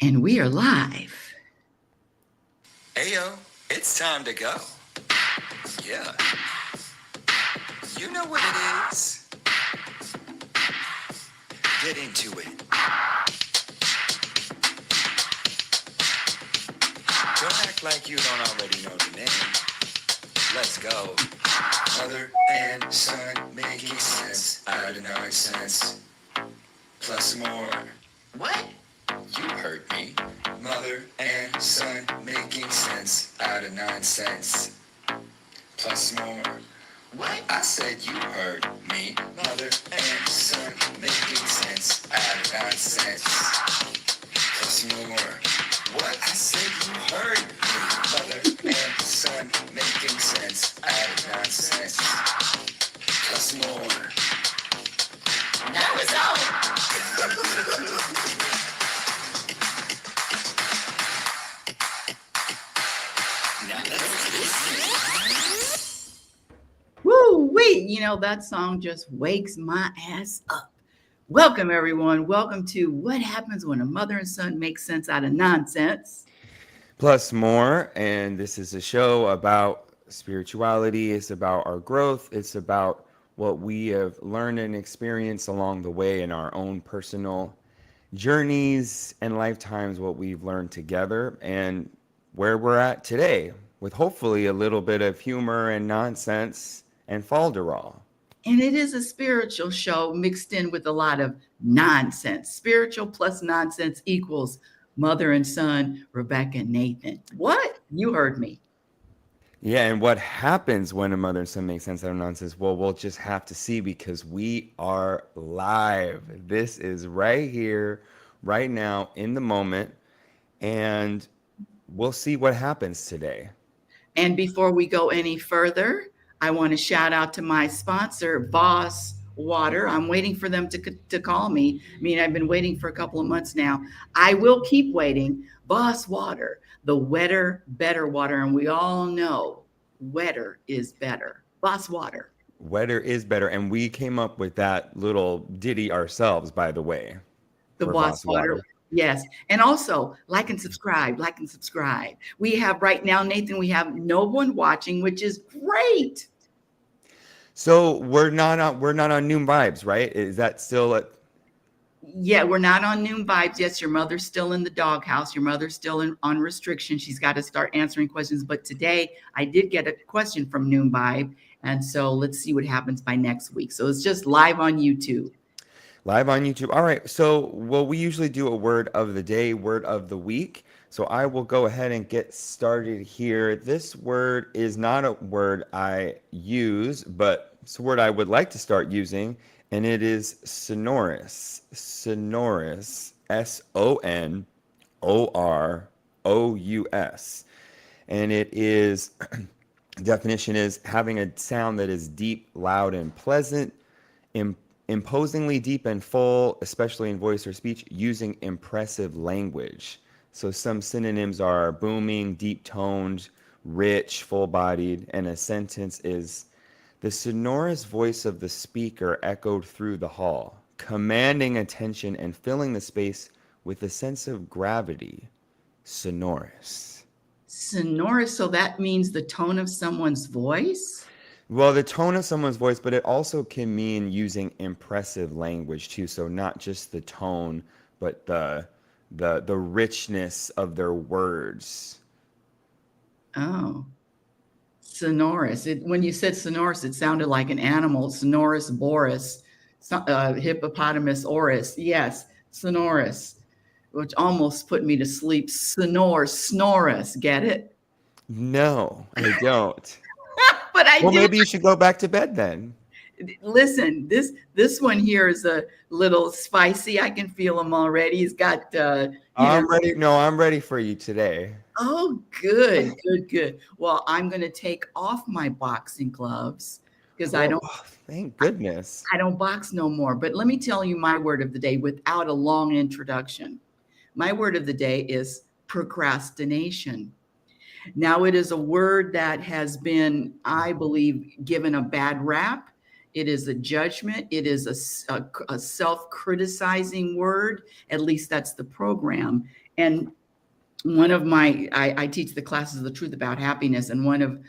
And we are live. Ayo, it's time to go. Yeah, you know what it is. Get into it. Don't act like you don't already know the name. Let's go. Mother and son making sense out of nonsense. Plus more. What? You heard me. Mother and son making sense out of nonsense. Plus more. What? I said you heard me. Mother and son making sense out of nonsense. Plus more. What? I said you heard me. Mother and son making sense out of nonsense. Plus more. Now it's on. Woo wee! That song just wakes my ass up. Welcome, everyone. Welcome to What Happens When a Mother and Son Make Sense Out of Nonsense. Plus more. And this is a show about spirituality. It's about our growth. It's about what we have learned and experienced along the way in our own personal journeys and lifetimes, what we've learned together and where we're at today, with hopefully a little bit of humor and nonsense and falderall. And it is a spiritual show mixed in with a lot of nonsense. Spiritual plus nonsense equals mother and son, Rebecca and Nathan. What? You heard me. Yeah, and what happens when a mother and son make sense out of nonsense? Well, we'll just have to see because we are live. This is right here, right now, in the moment, and we'll see what happens today. And before we go any further, I want to shout out to my sponsor, Boss Water. I'm waiting for them to call me. I mean, I've been waiting for a couple of months now. I will keep waiting. Boss Water, the wetter, better water. And we all know wetter is better. Boss Water. Wetter is better, and we came up with that little ditty ourselves, by the way, The for Boss Boss Water. Water. Yes. And also like and subscribe, like and subscribe. We have right now, Nathan, we have no one watching, which is great. So we're not on Noon Vibes, right? Is that still a Yeah, we're not on Noon Vibes. Yes, your mother's still in the doghouse. Your mother's still on restriction. She's got to start answering questions. But today I did get a question from Noon Vibe. And so let's see what happens by next week. So it's just live on YouTube. live on YouTube? All right. So, well, we usually do a word of the day, word of the week. So I will go ahead and get started here. This word is not a word I use, but it's a word I would like to start using, and it is sonorous. Sonorous, Sonorous. And it is, definition is having a sound that is deep, loud, and pleasant, imposingly deep and full, especially in voice or speech, using impressive language. So some synonyms are booming, deep toned, rich, full bodied, and a sentence is the sonorous voice of the speaker echoed through the hall, commanding attention and filling the space with a sense of gravity. Sonorous. Sonorous. So that means the tone of someone's voice. Well, the tone of someone's voice, but it also can mean using impressive language too. So not just the tone, but the richness of their words. Oh, sonorous. When you said sonorous, it sounded like an animal. Sonorous Boris, hippopotamus oris. Yes, sonorous, which almost put me to sleep. Snorus. Get it? No, I don't. But I Well, do. maybe you should go back to bed then. Listen, this one here is a little spicy. I can feel him already. He's got I'm ready. No, I'm ready for you today. oh, good. Well, I'm going to take off my boxing gloves because Oh, thank goodness. I don't box no more. But let me tell you my word of the day without a long introduction. My word of the day is procrastination. Now, it is a word that has been, I believe, given a bad rap. It is a judgment. It is a self-criticizing word. At least that's the program. And one of I teach the classes the truth about happiness, and one of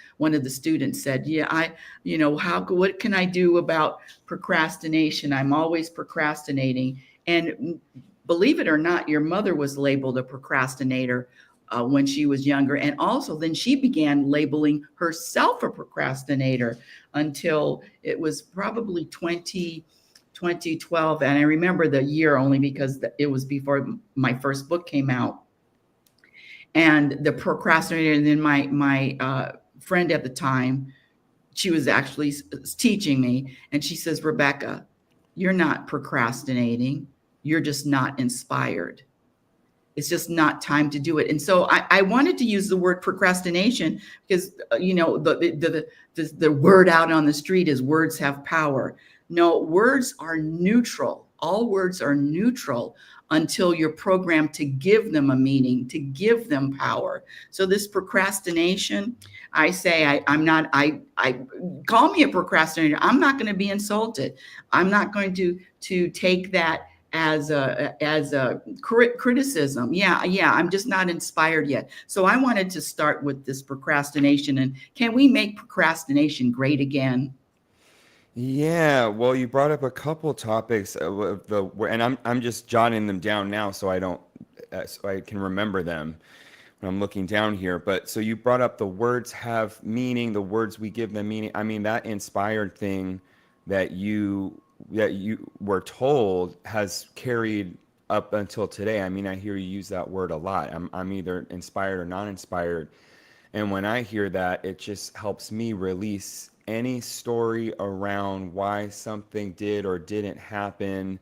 the students said, yeah, what can I do about procrastination? I'm always procrastinating. And believe it or not, your mother was labeled a procrastinator when she was younger, and also then she began labeling herself a procrastinator until it was probably 2012. And I remember the year only because it was before my first book came out. And the procrastinator, and then my friend at the time, she was actually teaching me, and she says, Rebecca, you're not procrastinating, you're just not inspired. It's just not time to do it. And so I wanted to use the word procrastination because the word out on the street is words have power. No, words are neutral. All words are neutral until you're programmed to give them a meaning, to give them power. So this procrastination, I say I'm not. I call me a procrastinator. I'm not going to be insulted. I'm not going to take that as a criticism. Yeah, I'm just not inspired yet. So I wanted to start with this procrastination, and can we make procrastination great again? Yeah, well, you brought up a couple topics of and I'm just jotting them down now so I don't so I can remember them when I'm looking down here. But so you brought up the words have meaning, the words we give them meaning. I mean, that inspired thing that you were told has carried up until today. I mean, I hear you use that word a lot. I'm either inspired or not inspired. And when I hear that, it just helps me release any story around why something did or didn't happen.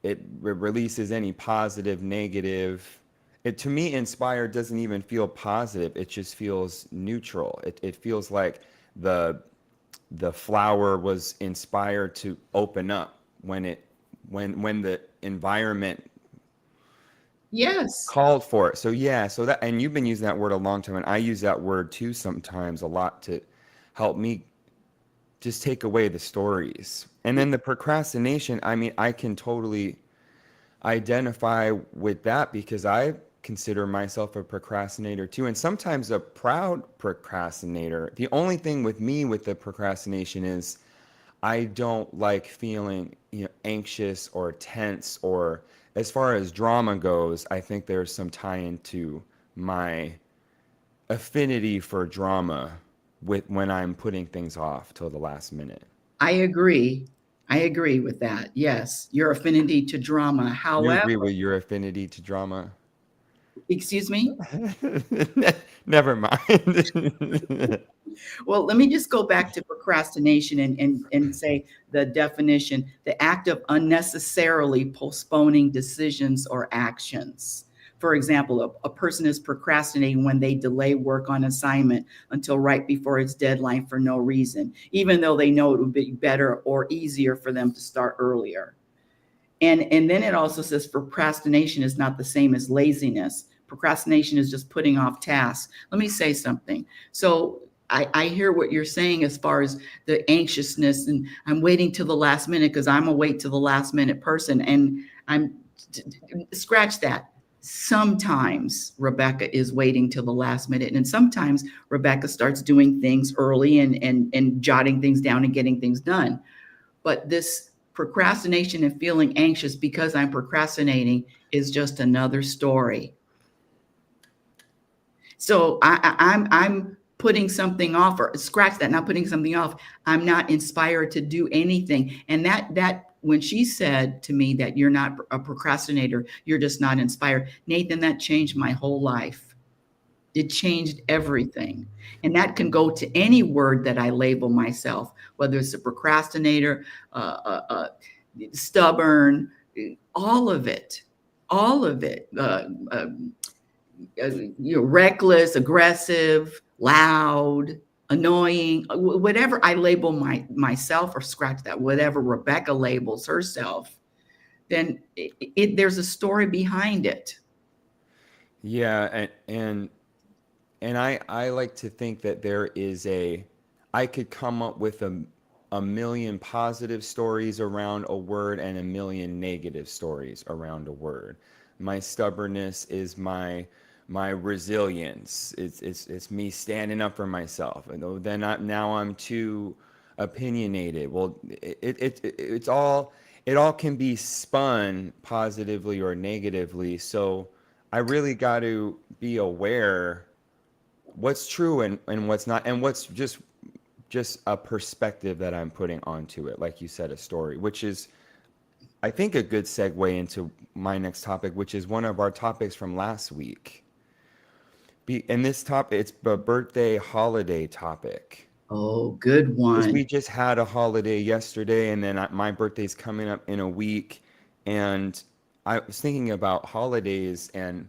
It releases any positive, negative. It, to me, inspired doesn't even feel positive. It just feels neutral. It feels like the the flower was inspired to open up when the environment Yes. called for it. So yeah, so that, and you've been using that word a long time, and I use that word too sometimes a lot to help me just take away the stories. And then the procrastination, I mean, I can totally identify with that because I consider myself a procrastinator too, and sometimes a proud procrastinator. The only thing with me with the procrastination is I don't like feeling, anxious or tense, or as far as drama goes, I think there's some tie into my affinity for drama with when I'm putting things off till the last minute. I agree. I agree with that. Yes, your affinity to drama. You However, agree with your affinity to drama? excuse me. Never mind. Well, let me just go back to procrastination and say the definition: the act of unnecessarily postponing decisions or actions. For example, a person is procrastinating when they delay work on assignment until right before its deadline for no reason, even though they know it would be better or easier for them to start earlier. And then it also says procrastination is not the same as laziness. Procrastination is just putting off tasks. Let me say something. So I hear what you're saying as far as the anxiousness, and I'm waiting till the last minute because I'm a wait till the last minute person. And I'm scratch that. Sometimes Rebecca is waiting till the last minute, and sometimes Rebecca starts doing things early and jotting things down and getting things done. But this procrastination and feeling anxious because I'm procrastinating is just another story. So I'm putting something off, or scratch that, not putting something off. I'm not inspired to do anything. And that when she said to me that you're not a procrastinator, you're just not inspired, Nathan, that changed my whole life. It changed everything. And that can go to any word that I label myself, whether it's a procrastinator, stubborn, all of it, all of it. Reckless, aggressive, loud, annoying, whatever I label myself, or scratch that, whatever Rebecca labels herself, then there's a story behind it. Yeah, and I like to think that there is I could come up with a million positive stories around a word and a million negative stories around a word. My stubbornness is my resilience. It's me standing up for myself. And then now I'm too opinionated. Well, it's all, it all can be spun positively or negatively. So I really got to be aware what's true and what's not, and what's just a perspective that I'm putting onto it. Like you said, a story, which is, I think, a good segue into my next topic, which is one of our topics from last week. And this topic, it's a birthday holiday topic. Oh, good Because one. we just had a holiday yesterday, and then my birthday's coming up in a week. And I was thinking about holidays, and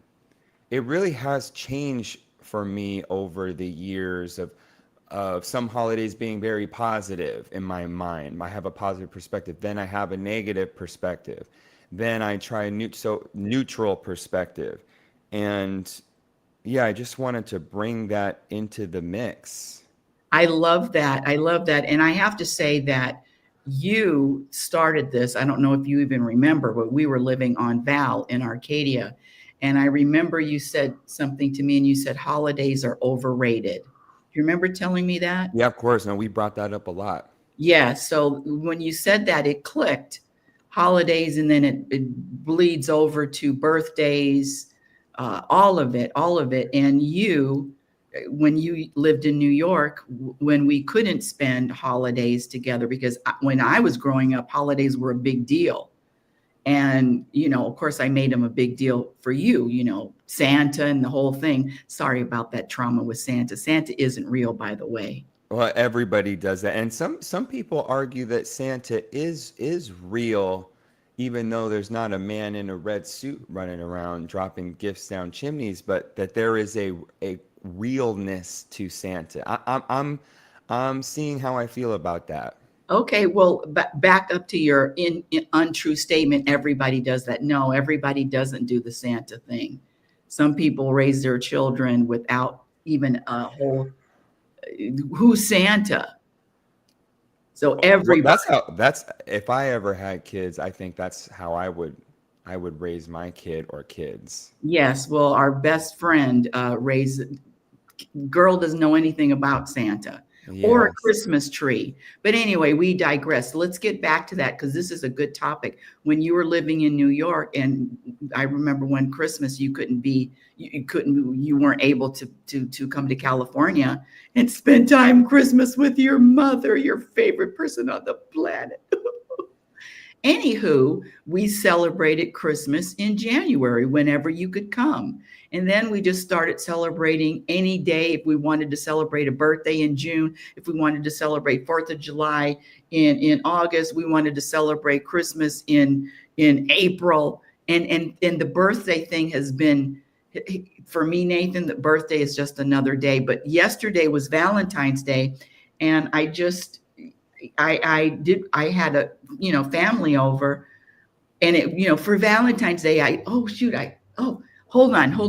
it really has changed for me over the years of some holidays being very positive in my mind. I have a positive perspective. Then I have a negative perspective. Then I try a neutral perspective. And yeah, I just wanted to bring that into the mix. I love that. I love that. And I have to say that you started this. I don't know if you even remember, but we were living on Val in Arcadia. And I remember you said something to me and you said holidays are overrated. Do you remember telling me that? Yeah, of course. No, we brought that up a lot. Yeah. So when you said that, it clicked holidays and then it bleeds over to birthdays, all of it, all of it. And you, when you lived in New York, when we couldn't spend holidays together, because when I was growing up, holidays were a big deal. And, of course, I made them a big deal for you, Santa and the whole thing. Sorry about that trauma with Santa. Santa isn't real, by the way. Well, everybody does that, and some people argue that Santa is real, even though there's not a man in a red suit running around dropping gifts down chimneys, but that there is a realness to Santa. I'm seeing how I feel about that. Okay, well, back up to your untrue statement. Everybody does that. No, everybody doesn't do the Santa thing. Some people raise their children without even a whole who's Santa. So Well, everybody, that's if I ever had kids, I think that's how I would raise my kid or kids. yes. Well, our best friend raised girl doesn't know anything about Santa or a Yes. Christmas tree. But anyway, we digress. Let's get back to that because this is a good topic. When you were living in New York, and I remember when Christmas you weren't able to come to California and spend time Christmas with your mother, your favorite person on the planet. Anywho, we celebrated Christmas in January whenever you could come. And then we just started celebrating any day. If we wanted to celebrate a birthday in June, if we wanted to celebrate 4th of July in August, we wanted to celebrate Christmas in April. And the birthday thing has been, for me, Nathan, the birthday is just another day. But yesterday was Valentine's Day. And I had a family over, and for Valentine's Day hold on,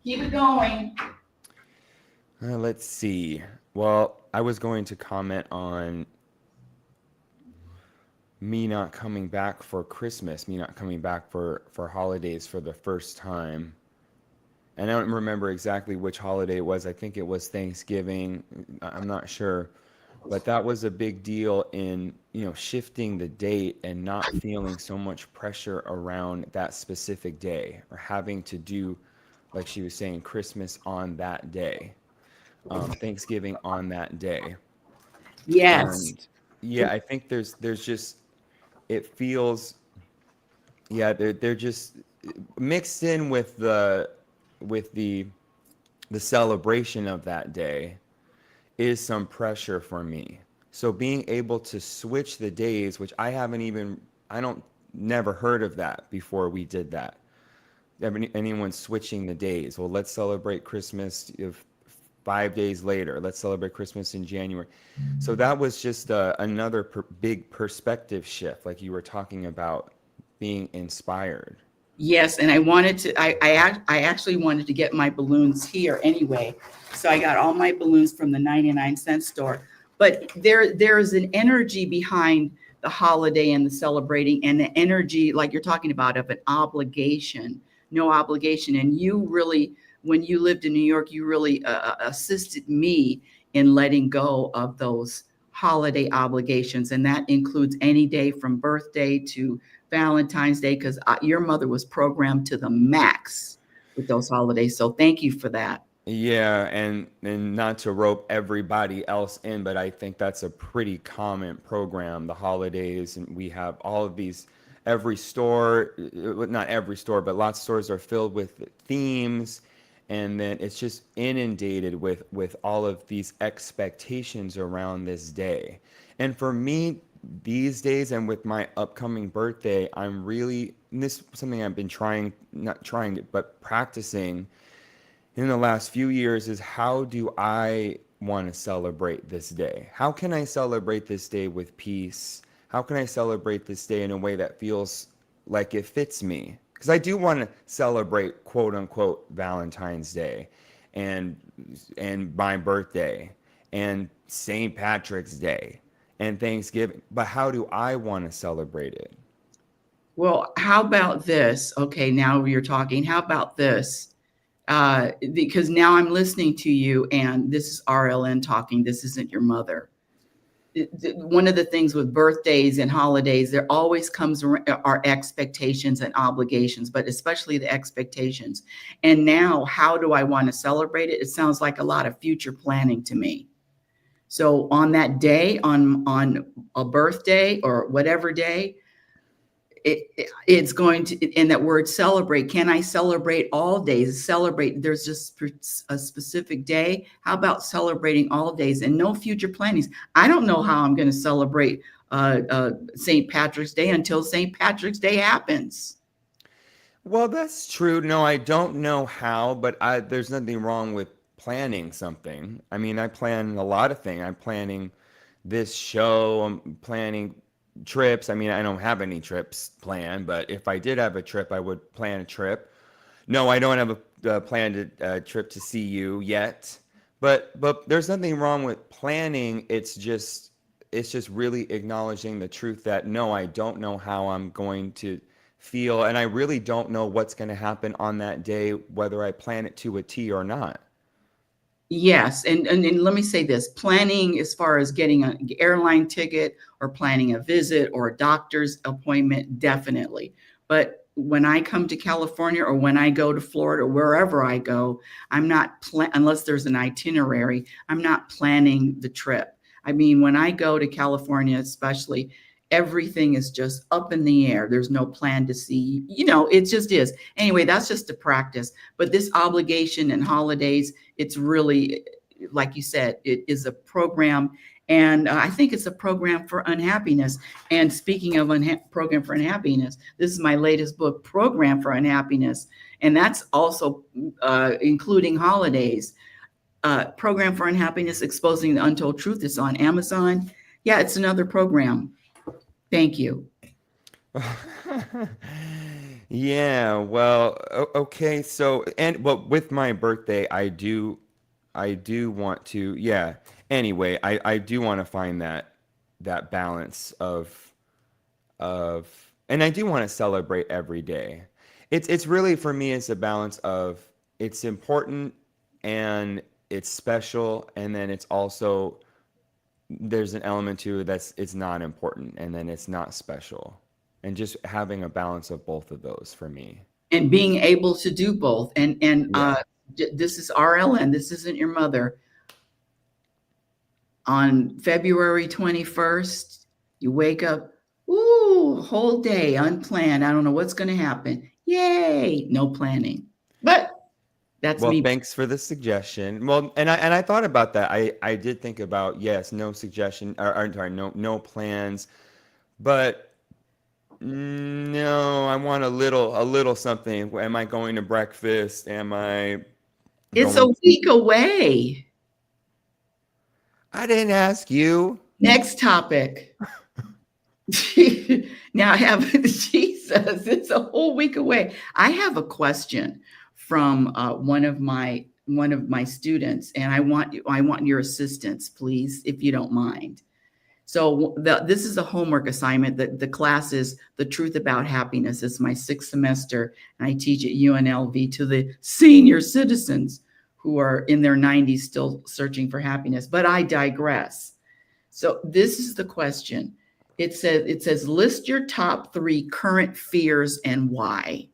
keep it going. Let's see. Well, I was going to comment on me not coming back for Christmas, me not coming back for holidays for the first time. And I don't remember exactly which holiday it was. I think it was Thanksgiving. I'm not sure. But that was a big deal in, shifting the date and not feeling so much pressure around that specific day or having to do, like she was saying, Christmas on that day, Thanksgiving on that day. Yes. And yeah, I think there's just, it feels, yeah, they're just mixed in with the celebration of that day is some pressure for me. So being able to switch the days, which I don't never heard of that before we did that. Anyone switching the days. Well, let's celebrate Christmas if 5 days later. Let's celebrate Christmas in January. So that was just another big perspective shift, like you were talking about being inspired. Yes, and I wanted to. I actually wanted to get my balloons here anyway, so I got all my balloons from the 99-cent store. But there is an energy behind the holiday and the celebrating, and the energy, like you're talking about, of an obligation, no obligation. And you really, when you lived in New York, you really assisted me in letting go of those holiday obligations, and that includes any day from birthday to Valentine's Day, because your mother was programmed to the max with those holidays. So thank you for that. Yeah, and not to rope everybody else in, but I think that's a pretty common program, the holidays, and we have all of these, every store, not every store, but lots of stores are filled with themes, and then it's just inundated with all of these expectations around this day. And for me, these days and with my upcoming birthday, I'm really, and this is something I've been trying, not trying, but practicing in the last few years is how do I want to celebrate this day? How can I celebrate this day with peace? How can I celebrate this day in a way that feels like it fits me? Because I do want to celebrate quote unquote Valentine's Day and my birthday and St. Patrick's Day and Thanksgiving. But how do I want to celebrate it? Well, how about this? Okay, now you're talking. How about this? Because now I'm listening to you, and this is RLN talking. This isn't your mother. One of the things with birthdays and holidays, there always comes our expectations and obligations, but especially the expectations. And now, how do I want to celebrate it? It sounds like a lot of future planning to me. So on that day, on a birthday or whatever day, it's going to, in that word celebrate, can I celebrate all days? Celebrate, there's just a specific day. How about celebrating all days and no future plannings? I don't know how I'm going to celebrate St. Patrick's Day until St. Patrick's Day happens. Well, that's true. No, I don't know how, but there's nothing wrong with planning something. I mean, I plan a lot of things. I'm planning this show, I'm planning trips. I mean, I don't have any trips planned, but if I did have a trip, I would plan a trip. No, I don't have a planned trip to see you yet, but there's nothing wrong with planning. It's just really acknowledging the truth that no, I don't know how I'm going to feel, and I really don't know what's going to happen on that day, whether I plan it to a T or not. Yes, and let me say this: planning as far as getting an airline ticket or planning a visit or a doctor's appointment, definitely. But when I come to California or when I go to Florida or wherever I go, I'm not unless there's an itinerary. I'm not planning the trip. I mean, when I go to California, especially, everything is just up in the air. There's no plan to see. It just is. Anyway, that's just a practice. But this obligation and holidays, it's really, like you said, it is a program. And I think it's a program for unhappiness. And speaking of program for unhappiness, this is my latest book, Program for Unhappiness. And that's also including holidays. Program for Unhappiness, Exposing the Untold Truth is on Amazon. Yeah, it's another program. Thank you. Yeah, well, okay. So, and well, with my birthday, I do want to, yeah. Anyway, I do want to find that balance of, and I do want to celebrate every day. It's really for me, it's a balance of it's important and it's special, and then it's also there's an element to it that's it's not important, and then it's not special, and just having a balance of both of those for me. And being able to do both. And Yeah. this is RLN. This isn't your mother. On February 21st, you wake up, ooh, whole day unplanned. I don't know what's going to happen. Yay, no planning. But that's Well, me. thanks for the suggestion. Well, and I thought about that. I did think about yes, no suggestion or sorry, no plans, but no, I want a little something. Am I going to breakfast? Am I It's a going week away. I didn't ask you. Next topic. Now I have, jeez. Jesus, it's a whole week away. I have a question from one of my students, and I want your assistance, please, if you don't mind. So this is a homework assignment. That the class is The Truth About Happiness. It's my 6th semester, and I teach at UNLV to the senior citizens who are in their 90s still searching for happiness. But I digress. So this is the question. It says list your top 3 current fears and why.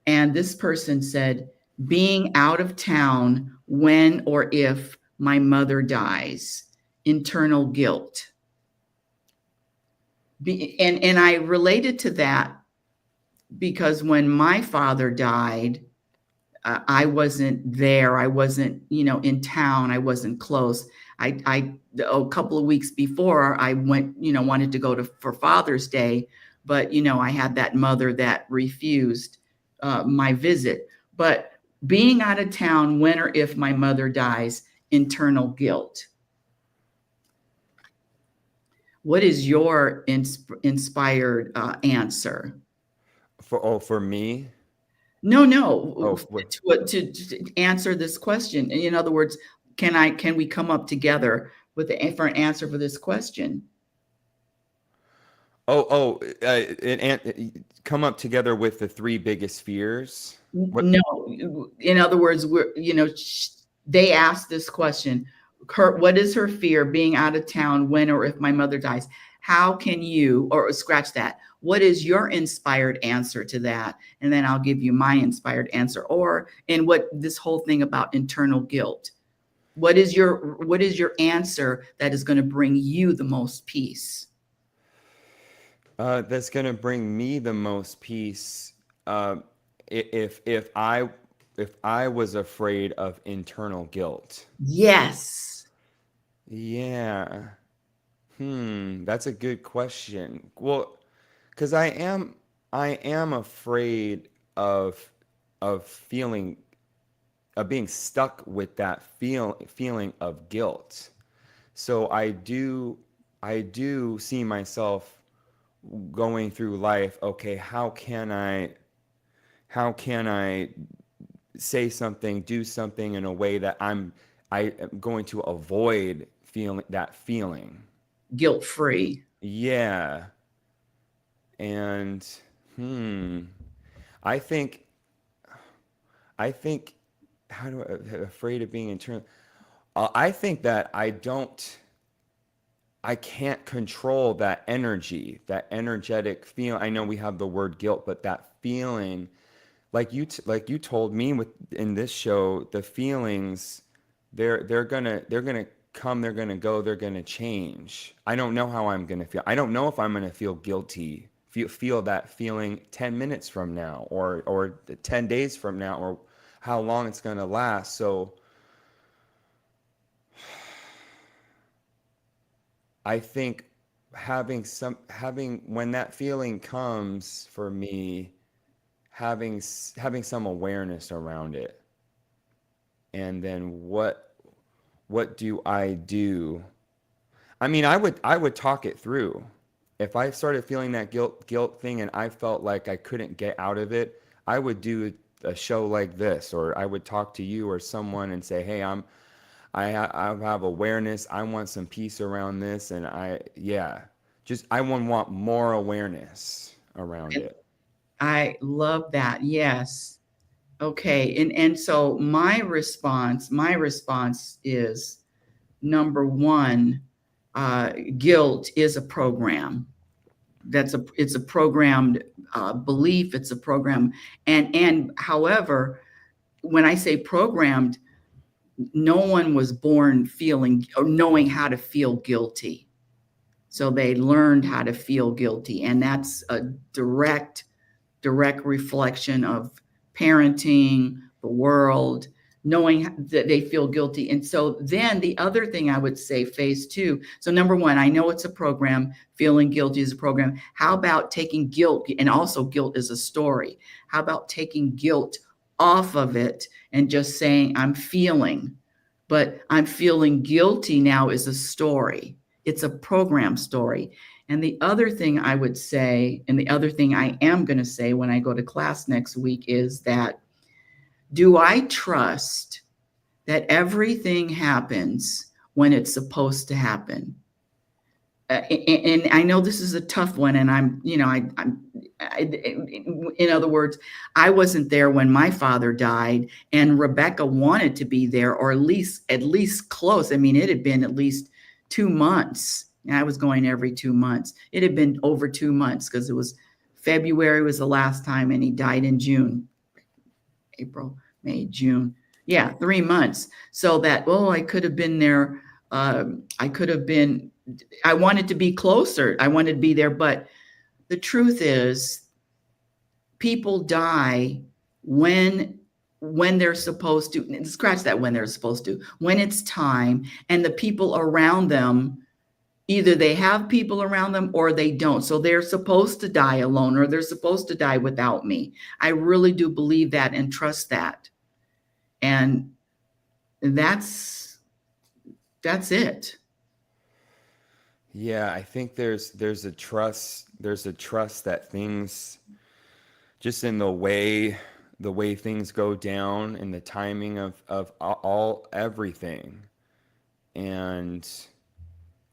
And this person said, being out of town when or if my mother dies, internal guilt. And I related to that because when my father died, I wasn't there. I wasn't, in town. I wasn't close. A couple of weeks before I went, wanted to go for Father's Day, but I had that mother that refused my visit. But being out of town when or if my mother dies, internal guilt. What is your inspired answer? For me? No, no. Oh, what? To answer this question. In other words, can we come up together for an answer for this question? Come up together with the 3 biggest fears. What? No. In other words, they asked this question. What is her fear being out of town when or if my mother dies? How can you, or scratch that? What is your inspired answer to that? And then I'll give you my inspired answer. And what this whole thing about internal guilt. What is your answer that is going to bring you the most peace? That's gonna bring me the most peace. If I was afraid of internal guilt. Yes. Yeah. That's a good question. Well, because I am afraid of being stuck with that feeling of guilt. So I do see myself going through life. Okay, how can I say something, do something in a way that I am going to avoid feeling that feeling. Guilt free. Yeah. And hmm, I think I think how do afraid of being internal. I think that I can't control that energy, that energetic feeling. I know we have the word guilt, but that feeling, like you told me in this show, the feelings, they're gonna come, they're gonna go, they're gonna change. I don't know how I'm gonna feel. I don't know if I'm gonna feel guilty, feel that feeling 10 minutes from now, or 10 days from now, or how long it's gonna last. So I think having when that feeling comes for me, having some awareness around it, and then what do I do? I mean, I would talk it through. If I started feeling that guilt thing and I felt like I couldn't get out of it, I would do a show like this, or I would talk to you or someone and say, "Hey, I have awareness. I want some peace around this, and yeah, just I want more awareness around it." I love that. Yes. Okay. And so my response is number one, guilt is a program. It's a programmed belief. It's a program. And however, when I say programmed, no one was born feeling or knowing how to feel guilty. So they learned how to feel guilty. And that's a direct reflection of parenting, the world, knowing that they feel guilty. And so then the other thing I would say, phase 2. So number 1, I know it's a program, feeling guilty is a program. How about taking guilt, and also guilt is a story. How about taking guilt off of it and just saying, I'm feeling guilty now is a story. It's a program story. And the other thing I would say, and the other thing I am going to say when I go to class next week is that, do I trust that everything happens when it's supposed to happen? And I know this is a tough one, and in other words, I wasn't there when my father died, and Rebecca wanted to be there, or at least close. I mean, it had been at least 2 months. And I was going every 2 months. It had been over 2 months because it was February was the last time, and he died in June, April, May, June. Yeah, 3 months. So that, I could have been there. I could have been. I wanted to be closer. I wanted to be there, but the truth is, people die when they're supposed to. Scratch that, when they're supposed to. When it's time, and the people around them, either they have people around them or they don't. So they're supposed to die alone, or they're supposed to die without me. I really do believe that and trust that. And that's it. Yeah, I think there's a trust that things, just in the way things go down, and the timing of everything, and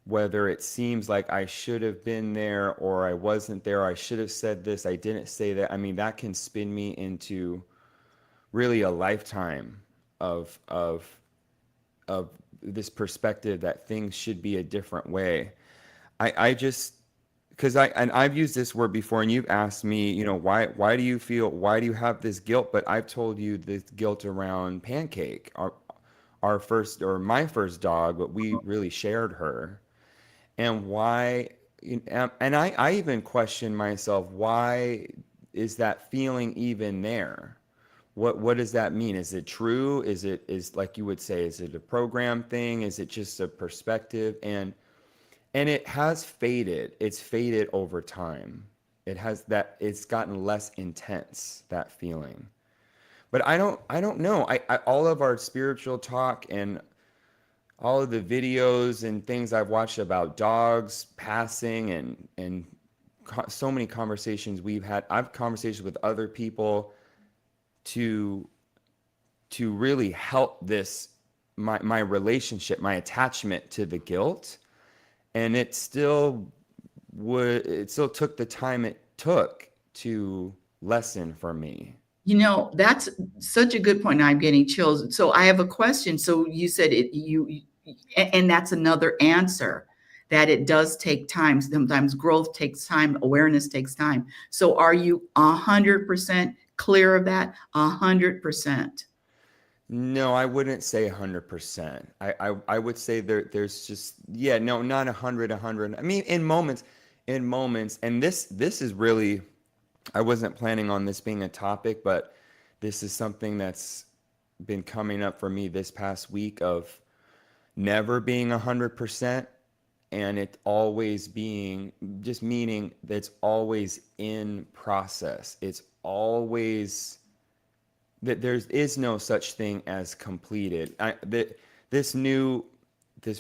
whether it seems like I should have been there or I wasn't there, I should have said this, I didn't say that. I mean, that can spin me into really a lifetime of of this perspective that things should be a different way. I just, because I've used this word before, and you've asked me, why do you have this guilt? But I've told you this guilt around Pancake, our first, or my first dog, but we really shared her. And why, and I even question myself, why is that feeling even there? What does that mean? Is it true? Is like you would say, is it a program thing? Is it just a perspective? And it has faded. It's faded over time. It's gotten less intense, that feeling. But I don't know. I all of our spiritual talk and all of the videos and things I've watched about dogs passing, and so many conversations we've had. I've conversations with other people to really help this, my relationship, my attachment to the guilt. And it still took the time it took to lessen for me. That's such a good point. Now I'm getting chills. So I have a question. So you said and that's another answer, that it does take time. Sometimes growth takes time, awareness takes time. So are you 100% clear of that? 100%. No, I wouldn't say 100%. I would say there's just, yeah, no, not 100. I mean, in moments, and this is really, I wasn't planning on this being a topic, but this is something that's been coming up for me this past week, of never being 100%, and it always being, just meaning that it's always in process. It's always that there is no such thing as completed. This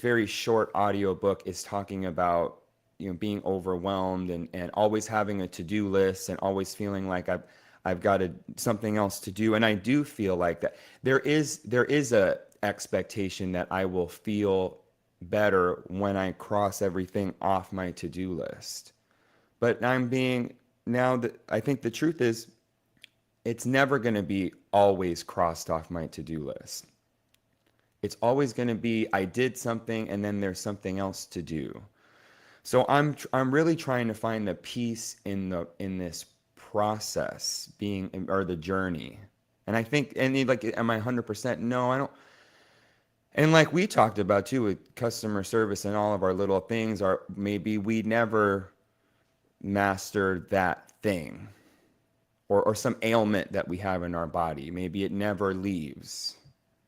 very short audio book is talking about, being overwhelmed, and always having a to-do list, and always feeling like I've got something else to do. And I do feel like that there is a expectation that I will feel better when I cross everything off my to-do list. But now that I think the truth is, it's never going to be always crossed off my to-do list. It's always going to be, I did something and then there's something else to do. So I'm really trying to find the peace in this process, or the journey. And I think, and like, am I 100%? No, I don't. And like we talked about too, with customer service and all of our little things, are maybe we never mastered that thing, or some ailment that we have in our body. Maybe it never leaves.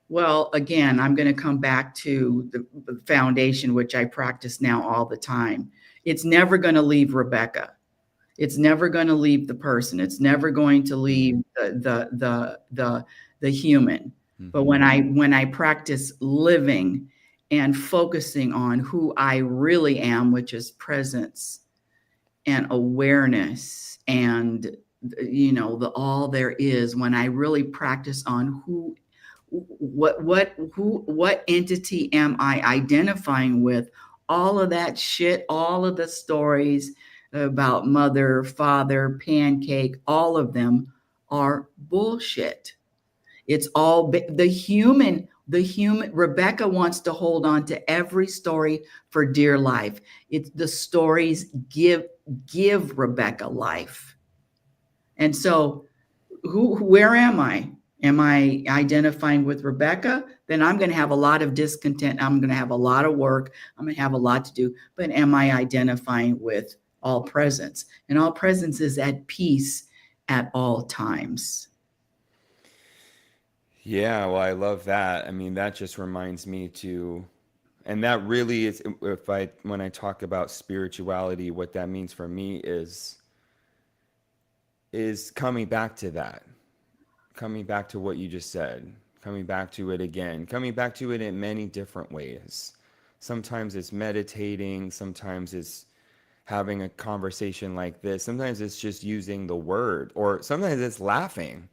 Well, again, I'm going to come back to the foundation, which I practice now all the time. It's never going to leave Rebecca. It's never going to leave the person. It's never going to leave the human. But when I practice living and focusing on who I really am, which is presence, and awareness and the all there is, when I really practice on what entity am I identifying with, all of that shit, all of the stories about mother, father, pancake, all of them are bullshit. It's all the human. Rebecca wants to hold on to every story for dear life. It's the stories give Rebecca life. And so where am I? Am I identifying with Rebecca? Then I'm going to have a lot of discontent. I'm going to have a lot of work. I'm going to have a lot to do. But am I identifying with all presence? And all presence is at peace at all times. Yeah, well, I love that. I mean, that just reminds me to, and that really is, if I, when I talk about spirituality, what that means for me is coming back to that, coming back to what you just said, coming back to it again, coming back to it in many different ways. Sometimes it's meditating, sometimes it's having a conversation like this, sometimes it's just using the word, or sometimes it's laughing.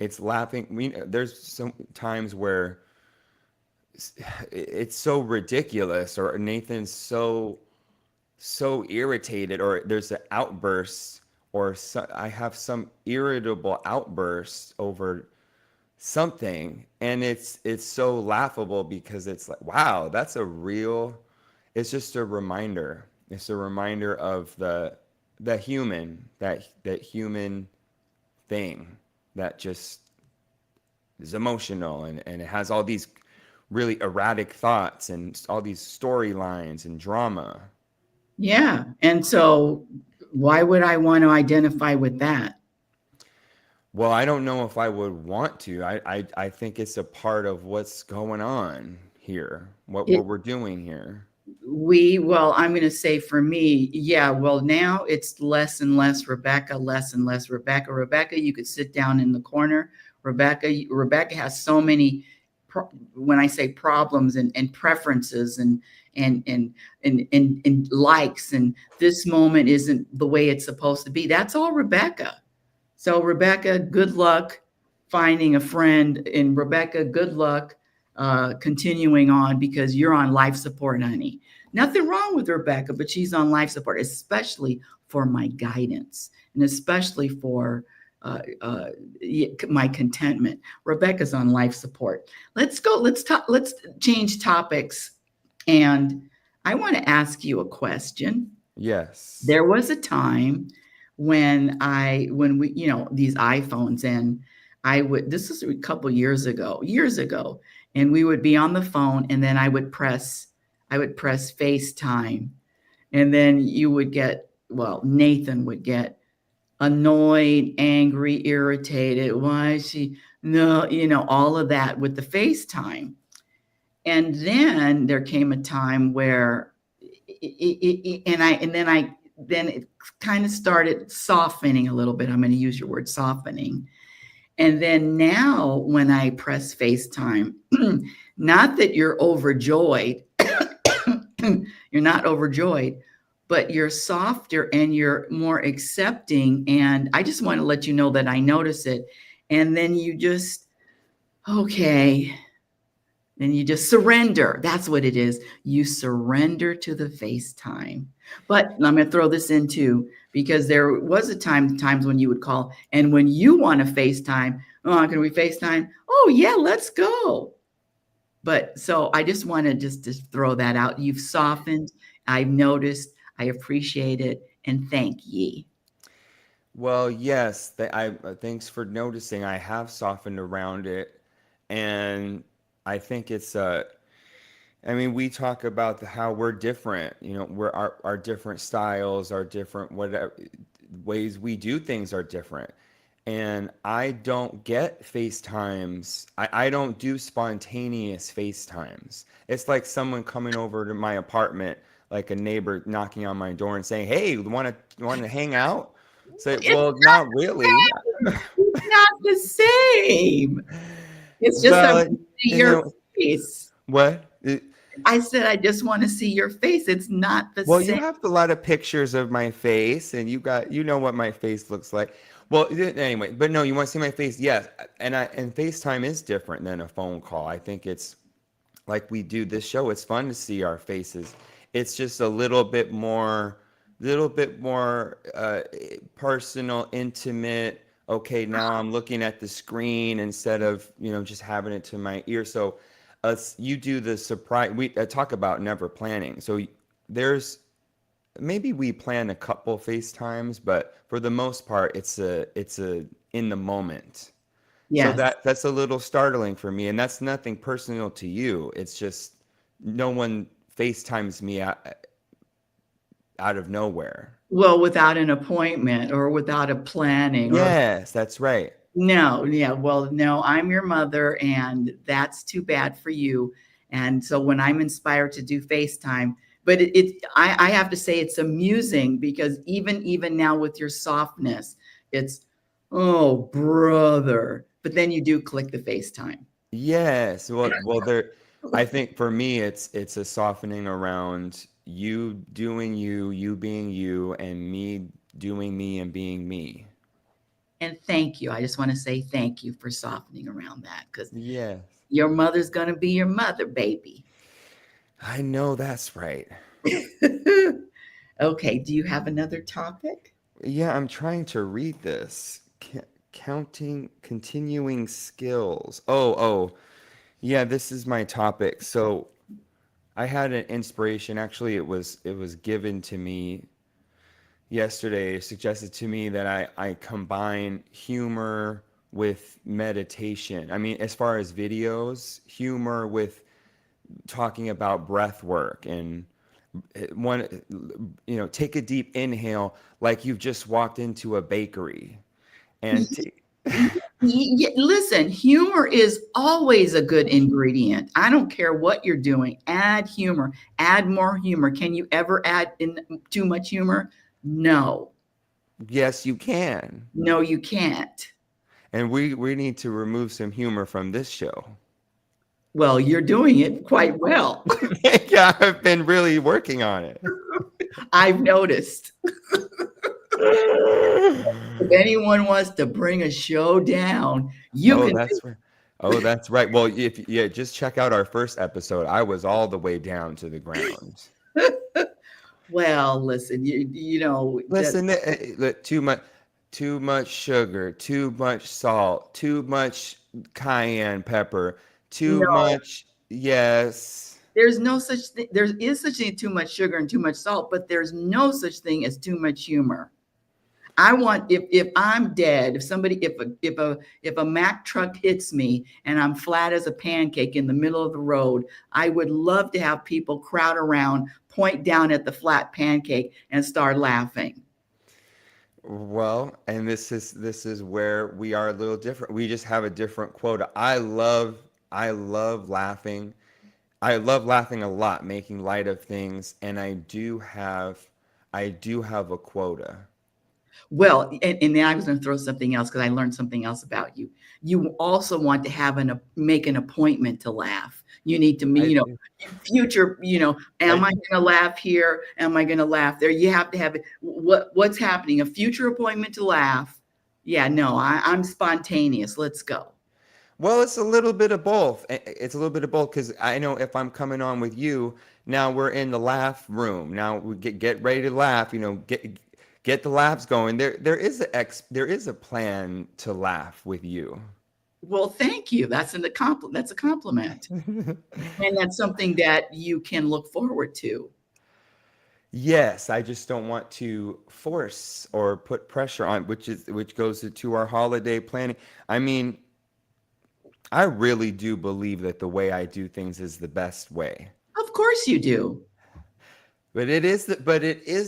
It's laughing. There's some times where it's so ridiculous, or Nathan's so irritated, or there's an outburst, or I have some irritable outburst over something, and it's so laughable because it's like, wow, that's a real. It's just a reminder. It's a reminder of the human, that human thing that just is emotional, and it has all these really erratic thoughts and all these storylines and drama. Yeah. And so why would I want to identify with that? Well, I don't know if I would want to. I think it's a part of what's going on here, what It we're doing here. well, I'm going to say for me, yeah, well, now it's less and less Rebecca, less and less Rebecca. Rebecca, you could sit down in the corner. Rebecca has so many, when I say problems and preferences and, and, and likes, and this moment isn't the way it's supposed to be. That's all Rebecca. So, Rebecca, good luck finding a friend. And Rebecca, good luck continuing on, because you're on life support, honey. Nothing wrong with Rebecca, but she's on life support, especially for my guidance and especially for uh, my contentment. Rebecca's on life support. Let's go. Let's talk. Let's change topics. And I want to ask you a question. Yes. There was a time when we, these iPhones, and this is a couple years ago, and we would be on the phone, and then I would press FaceTime, and then Nathan would get annoyed, angry, irritated. Why is she, no, all of that with the FaceTime. And then there came a time where then it kind of started softening a little bit. I'm going to use your word, softening. And then now when I press FaceTime, not that you're overjoyed, you're not overjoyed, but you're softer and you're more accepting. And I just want to let you know that I notice it. And then you just, okay, then you just surrender. That's what it is. You surrender to the FaceTime. But I'm going to throw this in too, because there was times when you would call, and when you want to FaceTime, oh, can we FaceTime? Oh yeah, let's go. But so I just want to throw that out. You've softened. I've noticed. I appreciate it, and thank ye. Well, yes. Thanks for noticing. I have softened around it, and I think it's I mean, we talk about how we're different. We're our different styles, our different whatever ways we do things are different. And I don't get FaceTimes. I don't do spontaneous FaceTimes. It's like someone coming over to my apartment, like a neighbor knocking on my door and saying, "Hey, you want to hang out?" Say, It's "Well, not really." not the same. It's just I Well, want to see and your then face. what? I said, I just want to see your face. It's not the Well, you same. have a lot of pictures of my face, and you know what my face looks like. Well, anyway, but no, you want to see my face? Yes, and FaceTime is different than a phone call. I think it's like we do this show. It's fun to see our faces. It's just a little bit more personal, intimate. Okay, now I'm looking at the screen instead of just having it to my ear. So, you do the surprise. We talk about never planning. So there's maybe we plan a couple FaceTimes, but for the most part, it's a in the moment. So Yes. that's a little startling for me, and that's nothing personal to you. It's just no one FaceTimes me out of nowhere. Well, without an appointment or without a planning or Yes, that's right. no, yeah, well, no, I'm your mother, and that's too bad for you. And so when I'm inspired to do FaceTime, but I have to say it's amusing because even now with your softness, it's oh brother. But then you do click the FaceTime. Yes. Well, there. I think for me, it's a softening around you doing you, you being you, and me doing me and being me. And thank you. I just want to say thank you for softening around that because Yes. your mother's gonna be your mother, baby. I know that's right. Okay, do you have another topic? Yeah, I'm trying to read this. Counting, continuing skills. Oh, yeah, this is my topic. So I had an inspiration. Actually, it was given to me yesterday. Suggested to me that I combine humor with meditation. I mean, as far as videos, humor with talking about breath work and one take a deep inhale like you've just walked into a bakery and Listen, humor is always a good ingredient. I don't care what you're doing. Add humor, add more humor. Can you ever add in too much humor? No, yes, you can. no, you can't. And we need to remove some humor from this show. Well, you're doing it quite well. Yeah, I've been really working on it. I've noticed. If anyone wants to bring a show down, you Oh, can that's right. Oh, that's right. Well, if yeah, just check out our first episode. I was all the way down to the ground. do. Well, listen, you know that Listen, too much sugar, too much salt, too much cayenne pepper, too no, much. Yes. there's no such thing. There is such thing as too much sugar and too much salt, but there's no such thing as too much humor. I want if I'm dead, if somebody if a Mack truck hits me and I'm flat as a pancake in the middle of the road, I would love to have people crowd around, point down at the flat pancake and start laughing. Well, and this is where we are a little different. We just have a different quota. I love laughing. I love laughing a lot, making light of things, and I do have a quota. Well, and then I was going to throw something else because I learned something else about you. You also want to have make an appointment to laugh. You need to, I do. future, I am I do. going to laugh here? Am I going to laugh there? You have to have it. What's happening? A future appointment to laugh. Yeah, no, I'm spontaneous. Let's go. Well, it's a little bit of both. It's a little bit of both because I know if I'm coming on with you, now we're in the laugh room. Now we get ready to laugh. Get the laughs going. There is a plan to laugh with you. Well, thank you. That's a compliment, and that's something that you can look forward to. Yes, I just don't want to force or put pressure on, which goes to our holiday planning. I mean, I really do believe that the way I do things is the best way. Of course you do. But it is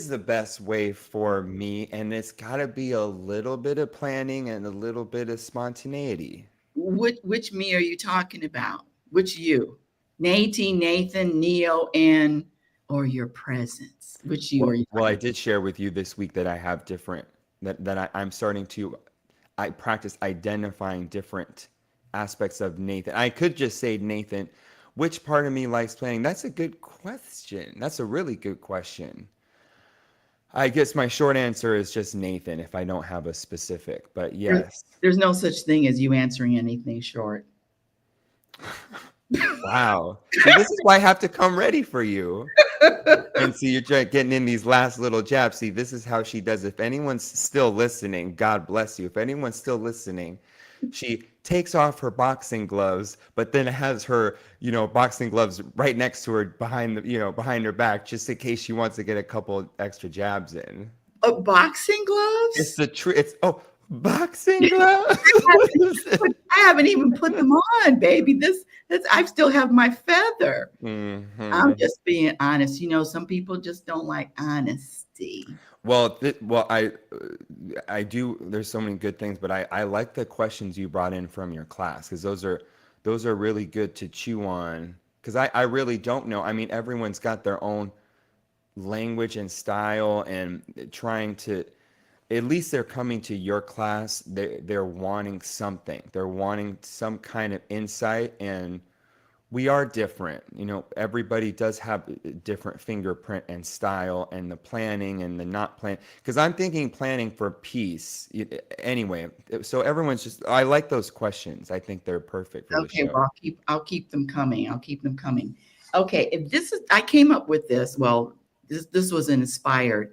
the best way for me, and it's got to be a little bit of planning and a little bit of spontaneity. Which me are you talking about? Which you? Nathan, Neo, and or your presence? Which you are Well, you well, I talking did share with you this week that I have different that I'm starting to I practice identifying different aspects of Nathan. I could just say Nathan. which part of me likes planning? That's a good question. That's a really good question. I guess my short answer is just Nathan if I don't have a specific, but There's, yes. there's no such thing as you answering anything short. Wow. See, this is why I have to come ready for you. And see, you're getting in these last little jabs. See, this is how she does. If anyone's still listening, God bless you. If anyone's still listening, she takes off her boxing gloves, but then has her, boxing gloves right next to her behind her back, just in case she wants to get a couple extra jabs in. Boxing It's gloves? the truth. Boxing gloves. I haven't even put them on, baby. I still have my feather. I'm Hmm. just being honest. Some people just don't like honesty. I do. There's so many good things, but I like the questions you brought in from your class because those are really good to chew on. Because I really don't know. I mean, everyone's got their own language and style, and trying to. At least they're coming to your class. They're wanting something. They're wanting some kind of insight, and we are different. Everybody does have a different fingerprint and style, and the planning and the not plan. Because I'm thinking planning for peace. Anyway, so everyone's I like those questions. I think they're perfect for the Okay, show. well, I'll keep them coming. I'll keep them coming. Okay, if this is I came up with this. Well, this was inspired.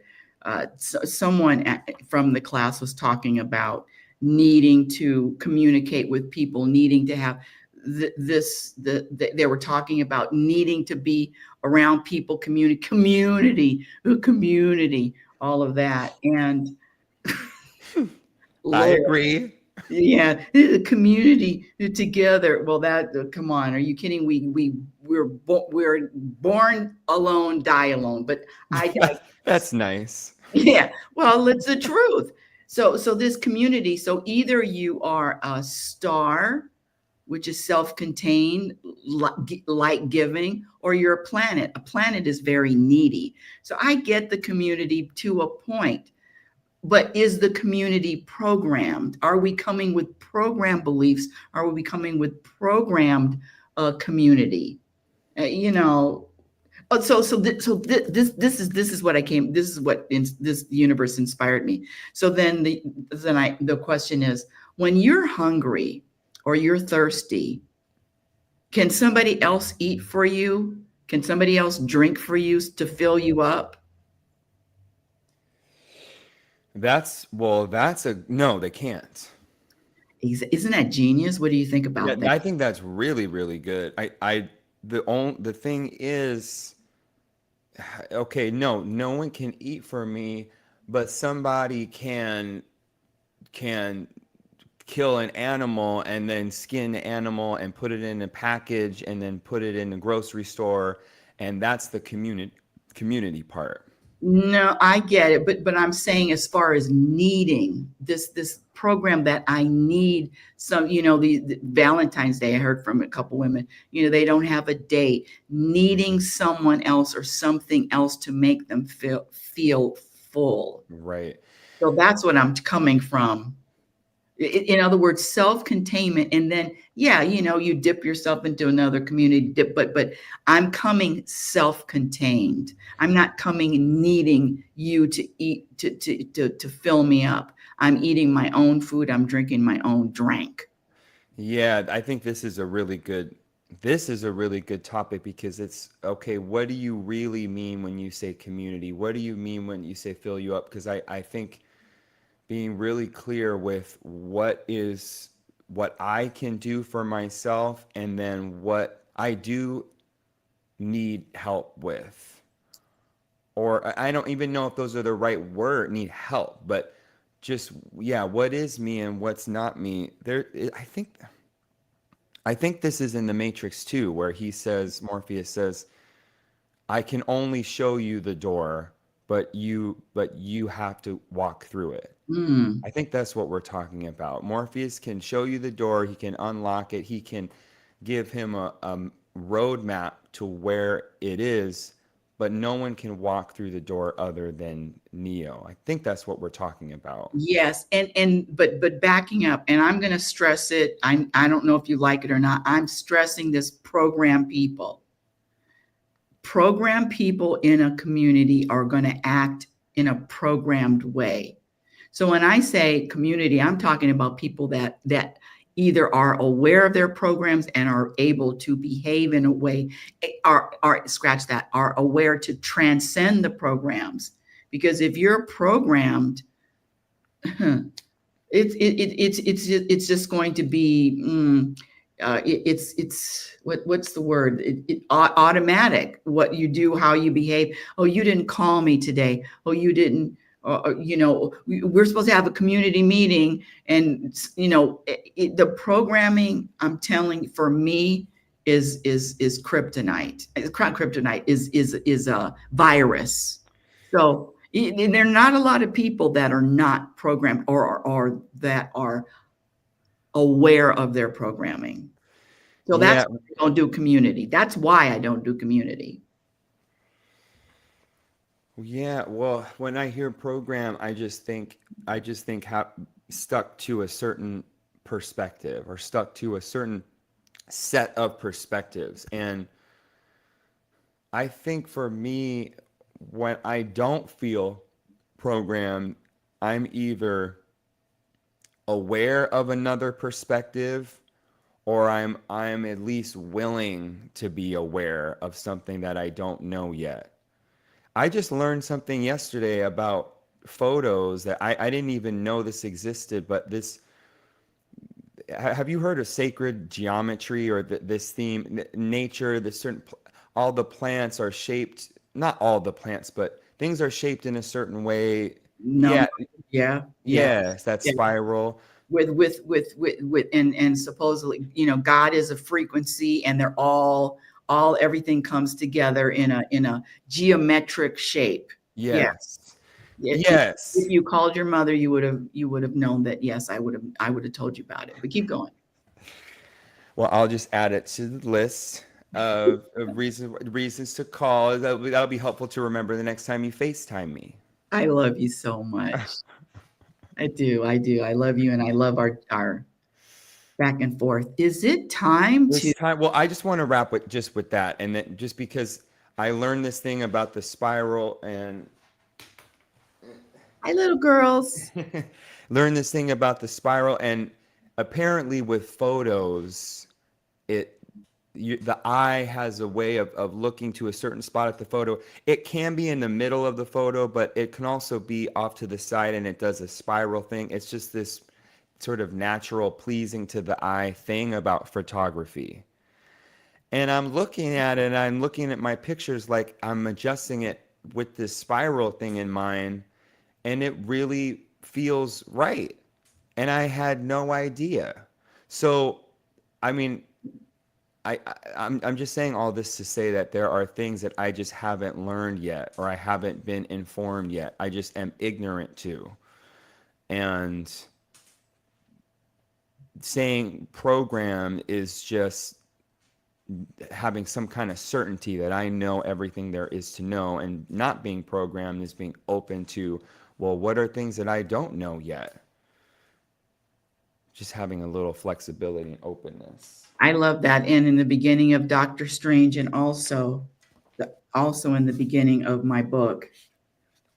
Someone from the class was talking about needing to communicate with people, needing to have they were talking about needing to be around people, community, all of that. And I Lord, agree. yeah, the community together. Well, come on, are you kidding? We're born alone, die alone. But I That's nice. yeah, well, it's the truth. So this community. So either you are a star, which is self-contained, light giving, or you're a planet. A planet is very needy. So I get the community to a point. But is the community programmed? Are we coming with programmed beliefs? Are we coming with programmed community? You know. Oh, this is what I came. This is what this universe inspired me. So the question is: when you're hungry or you're thirsty, can somebody else eat for you? Can somebody else drink for you to fill you up? That's a no. They can't. Isn't that genius? What do you think Yeah, about that? I think that's really, really good. The thing is, okay, no one can eat for me, but somebody can kill an animal and then skin the animal and put it in a package and then put it in the grocery store, and that's the community part. No, I get it, but I'm saying as far as needing this program that I need some, the Valentine's Day, I heard from a couple women, they don't have a date, needing someone else or something else to make them feel full. Right. So that's what I'm coming from. In other words, self-containment, and then yeah, you dip yourself into another community dip, but I'm coming self-contained. I'm not coming needing you to eat to fill me up. I'm eating my own food. I'm drinking my own drink. Yeah, I think this is a really good topic because it's okay, what do you really mean when you say community? What do you mean when you say fill you up? Because I think being really clear with what I can do for myself and then what I do need help with. Or I don't even know if those are the right word, need help, but just yeah, what is me and what's not me? I think this is in the Matrix too, where Morpheus says, I can only show you the door, but you have to walk through it. Mm, I think that's what we're talking about. Morpheus can show you the door, he can unlock it, he can give him a roadmap to where it is, but no one can walk through the door other than Neo. I think that's what we're talking about. Yes, but backing up, and I'm going to stress it. I don't know if you like it or not. I'm stressing this program people. Program people in a community are going to act in a programmed way. So when I say community, I'm talking about people that either are aware of their programs and are able to behave in a way, are scratch that, are aware to transcend the programs. Because if you're programmed, it's just going to be it's what's the word, automatic, what you do, how you behave. Oh, you didn't call me today. Oh, you didn't, we're supposed to have a community meeting, and the programming, I'm telling, for me, is kryptonite. It's not kryptonite, is a virus. So there are not a lot of people that are not programmed, or that are aware of their programming. So that's Yeah, why I don't do community. That's why I don't do community. yeah. Well, when I hear program, I just think stuck to a certain perspective, or stuck to a certain set of perspectives. And I think for me, when I don't feel programmed, I'm either aware of another perspective, or I'm at least willing to be aware of something that I don't know yet. I just learned something yesterday about photos that I didn't even know this existed, but have you heard of sacred geometry, or this theme, nature, this all the plants are shaped, not all the plants, but things are shaped in a certain way. No, Yeah, yeah, yeah, yes, that yeah. spiral. With and supposedly, God is a frequency, and they're all everything comes together in a geometric shape. Yeah. Yes. If Yes. you called your mother, you would have known that. Yes, I would have told you about it. But keep going. Well, I'll just add it to the list of reasons to call. That'll be helpful to remember the next time you FaceTime me. I love you so much. I do. I do. I love you, and I love our back and forth. Is it time to? This time, well, I just want to wrap with that, and then just because I learned this thing about the spiral, and Hi, little girls. learned this thing about the spiral, and apparently with photos, it the eye has a way of looking to a certain spot at the photo. It can be in the middle of the photo, but it can also be off to the side, and it does a spiral thing. It's just this sort of natural, pleasing to the eye thing about photography. And I'm looking at it, and I'm looking at my pictures like I'm adjusting it with this spiral thing in mind, and it really feels right. And I had no idea. So, I mean, I'm just saying all this to say that there are things that I just haven't learned yet, or I haven't been informed yet. I just am ignorant to. And saying program is just having some kind of certainty that I know everything there is to know, and not being programmed is being open to, well, what are things that I don't know yet? Just having a little flexibility and openness. I love that. And in the beginning of Doctor Strange, and also in the beginning of my book,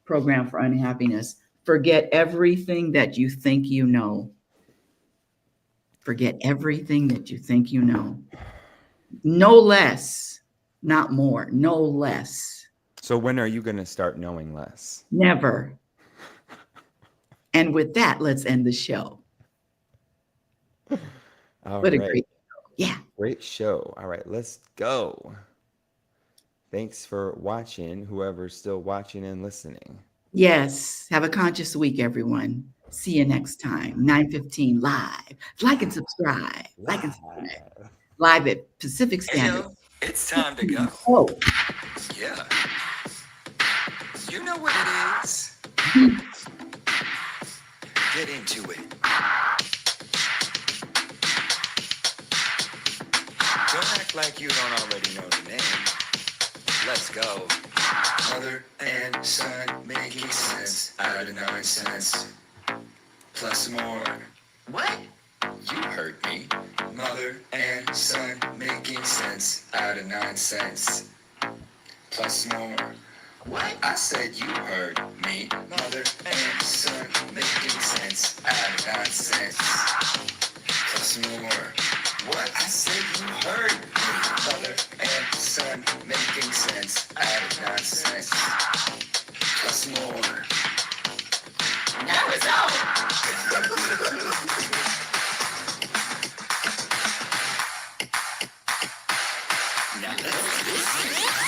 Program for Unhappiness, forget everything that you think you know. Forget everything that you think you know. No less, not more, no less. So when are you going to start knowing less? Never. And with that, let's end the show. All What a right. great show. Yeah. Great show. All right, let's go. Thanks for watching, whoever's still watching and listening. Yes. Have a conscious week, everyone. See you next time. 9:15 live. Like and subscribe. Like and subscribe. Live at Pacific Hey, Standard. yo, it's time to go. Oh, Yeah. You know what it is. Get into it. Don't act like you don't already know the name. Let's go. Mother and son making sense out of nonsense. Plus some more. What? You heard me. Mother and son making sense out of nonsense. Plus more. What? I said you heard me. Mother and son making sense out of nonsense. Plus more. What? I said you heard me. Mother and son making sense out of nonsense. Plus more. Now it's over. Now let's